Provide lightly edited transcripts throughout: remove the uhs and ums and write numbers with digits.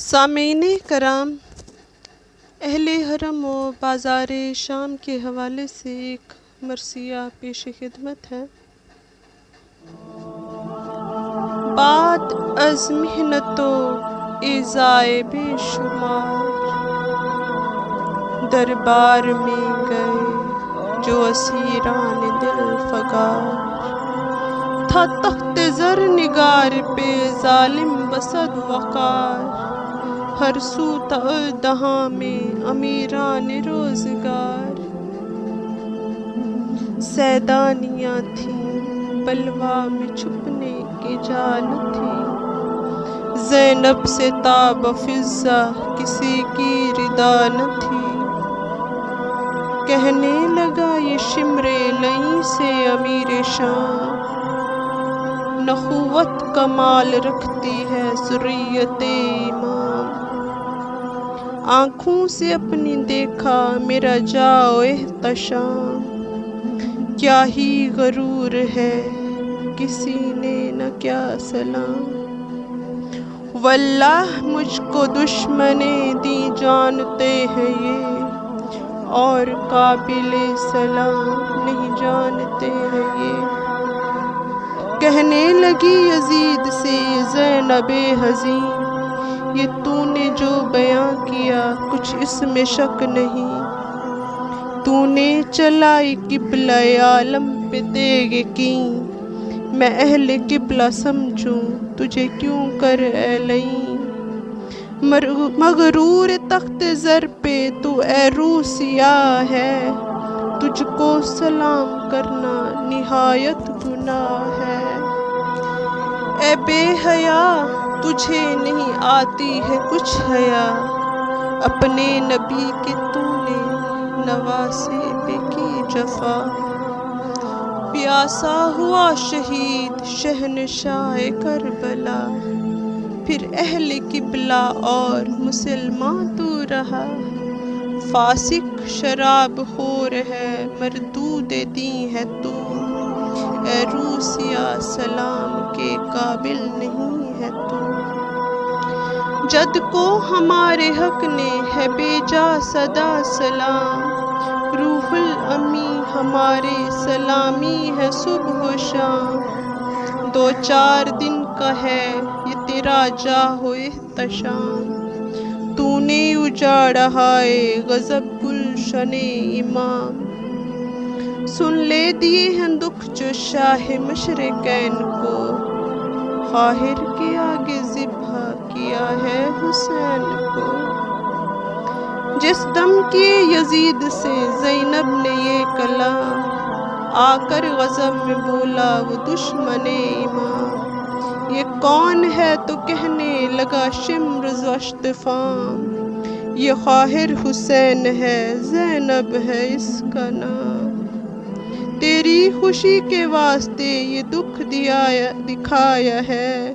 سامعین کرام، اہل حرم و بازار شام کے حوالے سے ایک مرثیہ پیش خدمت ہے۔ بعد از محنت و ایذائے بے شمار، دربار میں گئے جو اسیران دل فگار، تھا تخت زر نگار پہ ظالم بصد وقار، ہر سو دہاں میں امیران روزگار، سیدانیاں تھیں بلوا میں چھپنے کی جا نہ تھی، زینب سے تاب فضہ کسی کی ردا نہ تھی، کہنے لگا یہ شمر لئیں سے امیر شام، نخوت کمال رکھتی ہے ذریت امام، آنکھوں سے اپنی دیکھا میرا جاؤ احتشام، کیا ہی غرور ہے کسی نے نہ کیا سلام، واللہ مجھ کو دشمن دیں جانتے ہیں یہ، اور قابل سلام نہیں جانتے ہیں یہ، کہنے لگی یزید سے زینب حزین، یہ تو نے جو بیاں کیا کچھ اس میں شک نہیں، تو نے چلائی قبلہ عالم پہ تیغ کیں، میں اہل قبلہ سمجھوں تجھے کیوں کر اے لئیں، مغرور تخت زر پہ تو اے روح سیاہ ہے، تجھ کو سلام کرنا نہایت گناہ ہے، اے بے حیا تجھے نہیں آتی ہے کچھ حیا، اپنے نبی کے تو نے نواسے پہ کی جفا، پیاسا ہوا شہید شہنشاہ کربلا، پھر اہل قبلہ اور مسلمان تو رہا، فاسق شراب خور ہے مردود دین ہے تو، اے روح سیاہ سلام کے قابل نہیں ہے تو، جد کو ہمارے حق نے ہے بھیجا صدا سلام، روح الامیں ہمارے سلامی ہے صبح و شام، دو چار دن کا ہے یہ تیرا جاہ و احتشام، تو نے اجاڑا ہائے غضب گلشن امام، سن لے دیے ہیں دکھ جو شاہ مشرقین کو، قاہر کے آگے ذبح کیا ہے حسین کو، جس دم کیے یزید سے زینب نے یہ کلام، آ کر غضب میں بولا وہ دشمن امام، یہ کون ہے تو کہنے لگا شمر زشت فام، یہ قاہر حسین ہے زینب ہے اس کا نام، تیری خوشی کے واسطے یہ دکھ دکھایا ہے،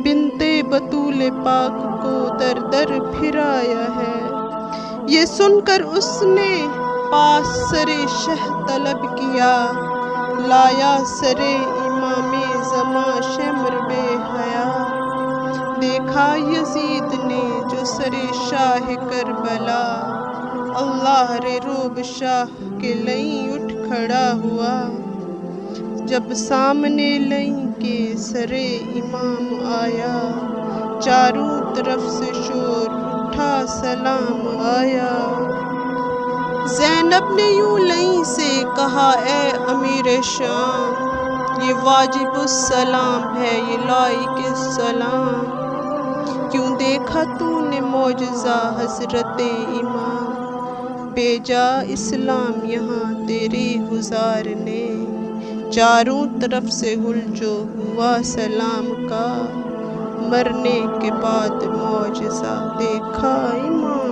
بنت بطول پاک کو در در پھرایا ہے، یہ سن کر اس نے پاس سر شہ طلب کیا، لایا سر امام زماں شمر بے حیا، دیکھا یزید نے جو سر شاہ کربلا، اللہ رے روب شاہ کے لئیں اٹھ کھڑا ہوا، جب سامنے لئیں کے سر امام آیا، چاروں طرف سے شور اٹھا سلام آیا، زینب نے یوں لئیں سے کہا اے امیر شام، یہ واجب السلام ہے یہ لائق السلام، کیوں دیکھا تو نے معجزہ حضرت امام، بھیجا اسلام یہاں تیرے گزار نے، چاروں طرف سے ہلچو ہوا سلام کا، مرنے کے بعد معجزہ دیکھا امام